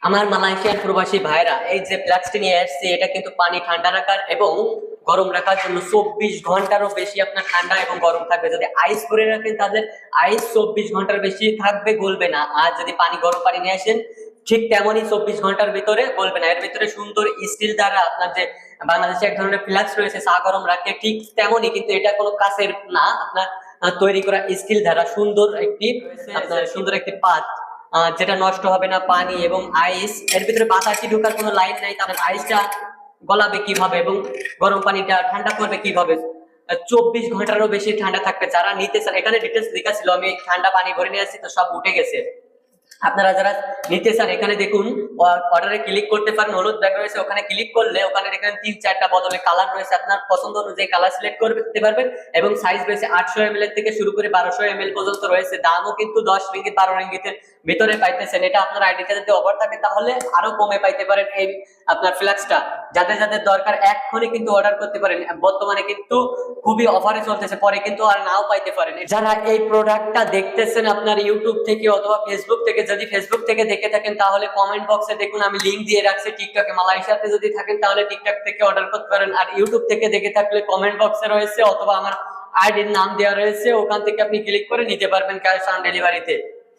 আমার মালয়েশিয়ার প্রবাসী ভাইরা এই যে ফ্লাক্সটি নিয়ে আসছে, এটা কিন্তু পানি ঠান্ডা রাখার এবং গরম রাখার জন্য 24 ঘন্টারও বেশি আপনার ঠান্ডা এবং গরম থাকবে। যদি আইস করে রাখেন তাদের আইস 24 ঘন্টার বেশি থাকবে, গলবে না। আর যদি গরম পানি নিয়ে আসেন ঠিক তেমনই 24 ঘন্টার ভিতরে গলবে না। এর ভিতরে সুন্দর স্টিল দ্বারা আপনার যে বাংলাদেশে এক ধরনের ফ্লাক্স রয়েছে চা গরম রাখে, ঠিক তেমনই, কিন্তু এটা কোনো কাচের না, আপনার তৈরি করা স্টিল দ্বারা সুন্দর একটি আপনার সুন্দর একটি পাত, যেটা নষ্ট হবে না। পানি এবং আইস এর ভিতরে বাতাসি ঢোকার কোনো লাইন নাই, তাহলে আইসটা গলাবে কিভাবে এবং গরম পানিটা ঠান্ডা করবে কিভাবে? 24 ঘন্টারও বেশি ঠান্ডা থাকবে। যারা নিতে চান, এখানে ডিটেলস লেখা ছিল, আমি ঠান্ডা পানি ভরে নিয়ে আসছি তো সব উঠে গেছে। আপনারা যারা নিতে চান এখানে দেখুন, অর্ডারে ক্লিক করতে পারেন, হলুদ ব্যাগ রয়েছে, ওখানে ক্লিক করলে ওখানে দেখেন 3-4টা বদলে কালার রয়েছে, আপনার পছন্দ অনুযায়ী কালার সিলেক্ট করতে পারবেন। এবং সাইজ রয়েছে 800 ml এর থেকে শুরু করে 1200 ml পর্যন্ত রয়েছে। দামও কিন্তু 10 রিঙ্গিত 12 রিঙ্গিতের ভিতরে পাইতেছেন। এটা আপনার আইডিতে যদি অফার থাকে তাহলে আরো কমে পাইতে পারেন এই আপনার ফ্লাক্সটা। যাদের যাদের দরকার এক্ষুনি কিন্তু অর্ডার করতে পারেন, বর্তমানে কিন্তু খুবই অফারে চলতেছে, পরে কিন্তু আর নাও পাইতে পারেন। যারা এই প্রোডাক্টটা দেখতেছেন আপনার ইউটিউব থেকে অথবা ফেসবুক থেকে, যদি ফেসবুক থেকে দেখে থাকেন তাহলে কমেন্ট বক্সে দেখুন, আমি লিংক দিয়ে রাখছি। টিকটকে মালয়েশিয়াতে যদি থাকেন তাহলে টিকটক থেকে অর্ডার করতে পারেন। আর ইউটিউব থেকে দেখে থাকলে কমেন্ট বক্সে রয়েছে অথবা আমার আইডির নাম দেওয়া রয়েছে, ওখান থেকে আপনি ক্লিক করে নিতে পারবেন ক্যাশ অন ডেলিভারিতে।